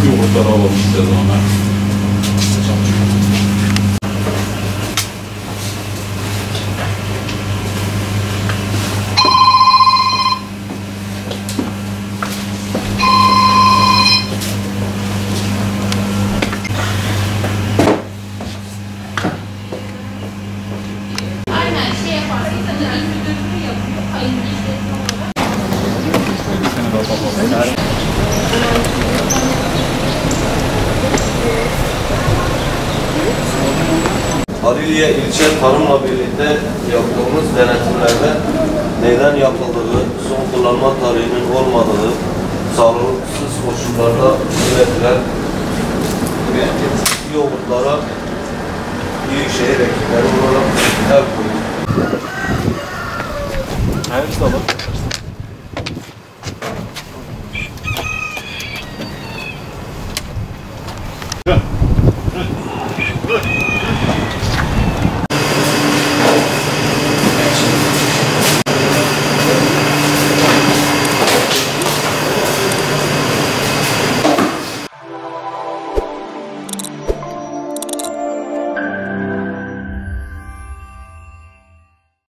Yoğurtlara alalım size zaman. Haririye ilçe tarımla birlikte yaptığımız denetimlerde neden yapıldığı, son kullanma tarihinin olmadığı, sağlıksız koşullarda üretilen yoğurtlara Büyükşehir ekipleri olarak el koydu. Hayırlısı alalım.